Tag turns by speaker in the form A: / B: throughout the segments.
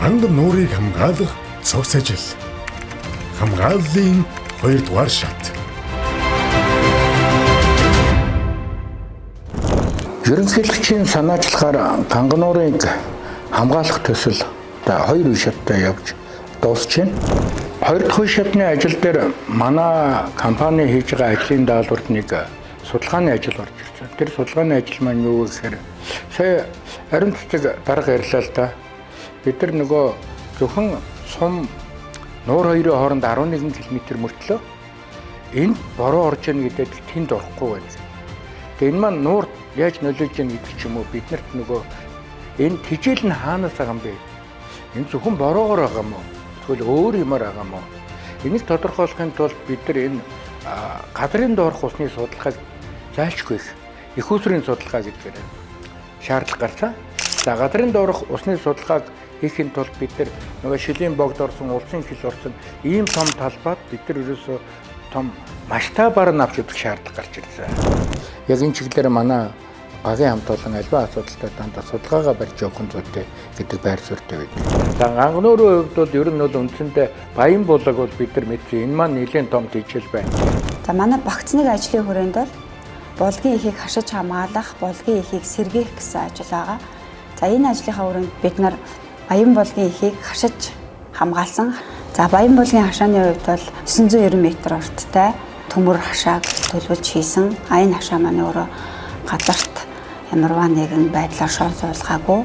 A: ханган нуурыг хамгаалах цогц ажил. Хамгааллын 2 дугаар шат.
B: Ерөнхийлөгчийн санаачлагаар ханган нуурыг хамгаалах төсөл 2 үе шаттай явж дуусч байна. 2 дахь үе шатны ажил дээр манай компани хийж байгаа ажлын даалгаварт нэг судалгааны ажил орж ирсэн. Тэр судалгааны ажил маань юу гэхээр сая ариун цэцэг дарга ярьлаа л да. Бид нар нөгөө зөвхөн сум нуур хоёрын хооронд 11 км мөртлөө энд бороо орж ийн гэдэг тэнд орохгүй байна. Тэгээ энэ маань нуур яаж нөлөөлж ийн гэдэг ч юм уу биднэрт нөгөө энэ тижэл нь хаанаас байгаа юм бэ? Энэ зөвхөн бороогоор байгаа юм уу? Тэгвэл өөр юмар байгаа юм уу? Энийг тодорхойлохын тулд бид нар энэ газрын доорх усны судалгааг зайлшгүй их усрын судалгаа гэдгээр шаардлага гарсан. За газрын доорх усны судалгааг хийхин тулд бид нар нөгөө шилийн богд орсон, улсын хил орсон ийм том талбайд бид нар ерөөсөө том масштабаар нь авч үзэх шаардлага гарч ирсэн. Яг энэ чиглэлээр манай багийн хамт олон альва асуудалтай дандаа судалгаагаа барьж явах зүйтэй гэдэг байр суурьтай байдаг. За ханган нуурын хувьд бол ер нь бол үндсэндээ баян булаг бол бид нар мэдсэн. Энэ маань нэлээд том тижэл байна.
C: За манай багцныг ажлын хүрээнд бол булгийн эхийг хашиж хамгаалах, булгийн эхийг сэргээх гэсэн ажил байгаа. За энэ ажлынхаа хүрээнд бид нар баян булгийн эхийг хашиж хамгаалсан. За баян булгийн хашааны хувьд бол 990 м урттай төмөр хашааг төлөвлөж хийсэн. Энэ хашаа маань өөрөө газарт ямарваа нэгэн байдлаар шон суулгаагүй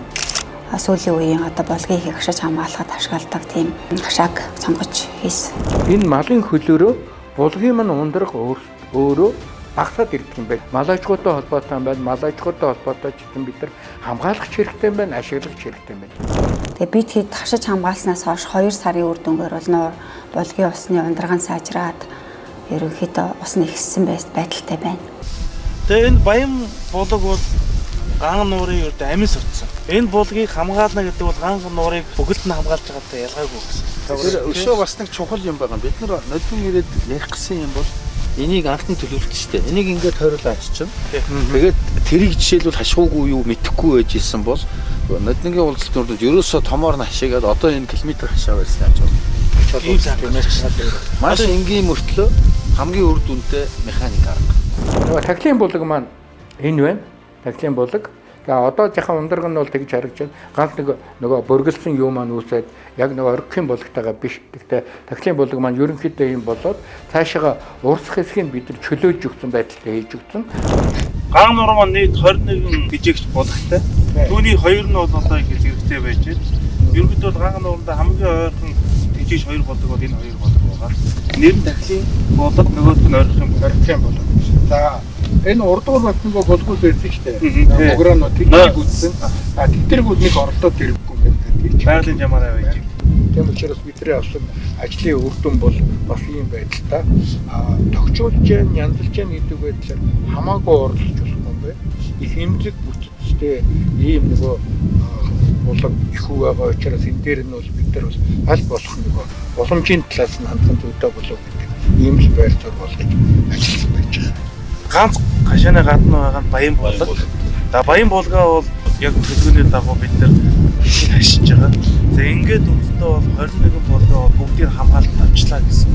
C: сүүлийн үеийн одоо булгийн эхийг хашиж хамгаалахад ашигладаг тийм хашааг сонгож хийсэн.
B: Энэ малын хөлөөрөө булгийн маань ундрах өөрөө багасаад ирдэг юм байна. Мал аж ахуйтай холбоотой байна. Мал аж ахуйтай холбоотой ч гэсэн бид нар хамгаалах хэрэгтэй юм байна, ашиглах хэрэгтэй юм байна.
C: Тэгээ бид хэд хашиж хамгаалснаас хойш 2 сарын үр дүнгээр бол нуур булгийн усны ундраган сайжраад ерөнхийдөө ус нь ихссэн байдалтай байна.
D: Тэгээ энэ баян булаг бол ганган нуурын үрд амин сурцсан. Энэ булгийг хамгаална гэдэг бол ганган нуурыг бүгд нь хамгаалж байгаатай ялгаагүй гэсэн.
E: Тэр өшөө бас нэг чухал юм байгаа. Бид нар нодон ирээд ярих гэсэн юм бол энийг анхны төлөвлөлт шүү дээ. Энийг ингээд тойруулаач чинь. Тэгээд тэрийг жишээлбэл хашгуугүй юу мэдэхгүй байж исэн бол нодонгийн уулзалтнууд ерөөсөө томоор нь хашаагаад одоо энэ километр хашаа байсан гэж байна. Маш энгийн мөртлөө хамгийн үр дүнтэй механик арга.
B: Нөгөө таглын булаг маань энэ байна. Таглын булаг. За одоо жахан ундраг нь бол тэгж харагдаж байна. Ганц нөгөө бөргөлсөн юу маань үүсээд яг нөгөө оргихийн булгатайгаа биш. Гэхдээ таглын булаг маань ерөнхийдөө юм болоод цаашаага урсах хэсгийг бид нар чөлөөж өгсөн байдалтай хийж өгсөн.
D: Ганган нуур маань нийт 21 жижигч булгатай. Түүний 2 нь бол одоо их зэрэгцээ байж байна. Ерөнхийдөө бол ганган нууранд хамгийн ойрхон жижигч 2 булаг бол энэ 2 булаг байгаа. Нэр нь таглын булаг, нөгөөх нь оргихийн булаг.
B: За энэ урдуур батнгаа болгоул байсан шүү дээ. Програмнууд тийг үзсэн. Тэдгэргүүд нэг орлоод ирэхгүй гэдэг.
D: Байгалийн жамаараа байж.
B: Тийм учраас бидний авсан ажлын үр дүн бол бас ийм байдалтай. Тогтчулж जैन, янзлж जैन гэдэг байдлаар хамаагүй орлож болох юм байна. Их эмзэг бүтцтэй ийм нөгөө булаг их байгаа учраас энэ дээр нь бол бид нар бас аль болох нөгөө уламжийн талаас нь хандсан зүйтэй болов гэдэг ийм л байр суурь болгож ажилласан байж байгаа.
D: Ганц хашааны гадна байгаа нь баян булаг. За баян булгаа бол яг төлөвлөний дагуу бид нар хашиж байгаа. За ингээд үндсэндээ бол 21 булгаа бол бүгдийг хамгаалалт авчлаа гэсэн.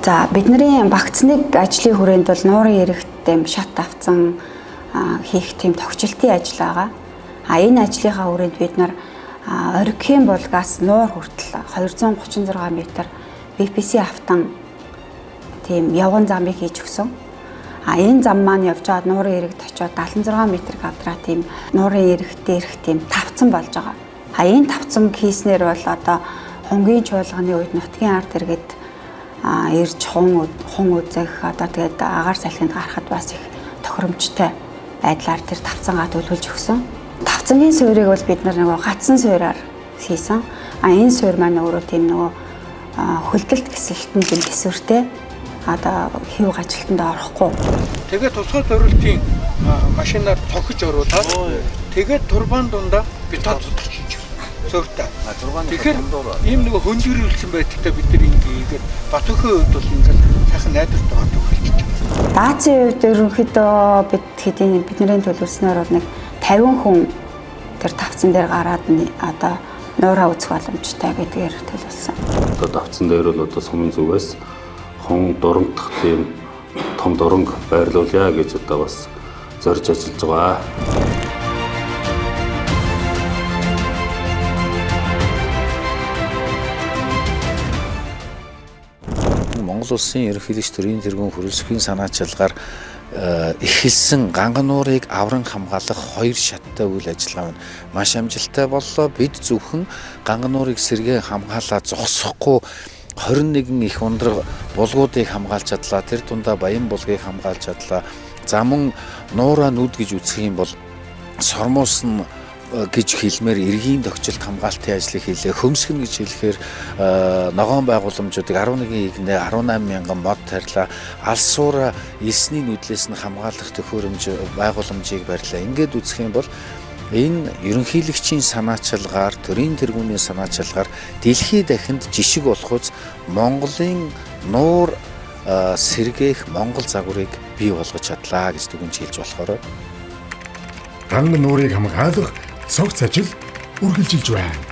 C: За бидний багцныг ажлын хүрээнд бол нуурын эрэхтэйм шат авсан хийх тийм тогтчлтын ажил байгаа. Энэ ажлынхаа хүрээнд бид нар оргихийн булгаас нуур хүртэл 236 м BPC автан тийм явган замыг хийж өгсөн. Энэ зам маань явж байгаа нуурын эрэгт очиод 76 м квадрат тийм нуурын эрэгтэй ирэх тийм тавцан болж байгаа. Энэ тавцан хийснээр бол одоо хонгийн чуулганы үед нутгийн ард иргэд ирж хун үзэх одоо тэгээд агаар салхинд гарахад бас их тохиромжтой байдлаар тэр тавцангаа төлөвлөж өгсөн. Тавцангийн суурийг бол бид нөгөө гацсан суураар хийсэн. Энэ суур маань өөрөө тийм нөгөө хөлдөлт гэсэлтэн тийм төсвөртэй одоо хэв ажилтанд орохгүй.
B: Тэгээд тусгай зорилтын машинаар цогж оруулаад тэгээд турбан дундаа бетон цогж хийж зөртэй. Тэгэхээр ийм нэг хөнжирүүлсэн байдалтай бид нар ингэ хийгээд Батөөхөн хувьд бол ингээд сайхан найдвартай хот өгч байна.
C: Даацын үед ерөнхийдөө бидний төлөвлөснөөр бол нэг 50 хүн тэр давцсан дээр гараад одоо нуураа үзэх боломжтой гэдгээр төлөвлөсөн.
F: Одоо давцсан дээр бол одоо сумын зүгээс хон дурамдах тийм том дуранг байрлуулъя гэж одоо бас зорж ажиллаж байгаа.
E: Монгол улсын ерөнхийлөгч төрийн тэргүүн хүрэлцэхийн санаачилгаар эхэлсэн ганган нуурыг авран хамгаалах 2 шаттай үйл ажиллагаа нь маш амжилттай боллоо. Бид зөвхөн ганган нуурыг сэргээ хамгаалаад зогсохгүй 21 их ундраг булгуудыг хамгаалж чадлаа. Тэр дундаа баян булгийг хамгаалж чадлаа. За мөн нуураа нүд гэж үзэх юм бол сормоос нь гэж хэлмээр эргийн тогтчлт хамгаалтын ажлыг хийлээ. Хөмсгөн гэж хэлэхээр ногоон байгууламжуудыг 11 игнэ 18 мянган мод тарьлаа. Алс суура элсний нүдлээс нь хамгаалах төхөөрөмж байгууламжийг барьлаа. Ингээд үзэх юм бол энэ ерөнхийлөгчийн санаачилгаар, төрийн тэргүүний санаачилгаар дэлхийд дахинд жишг болохуц Монголын нуур сэргээх Монгол загварыг бий болгож чадлаа гэж дүгнж хэлж болохоор
A: Ганган нуурыг хамгаалах цогц ажил үргэлжилж байна.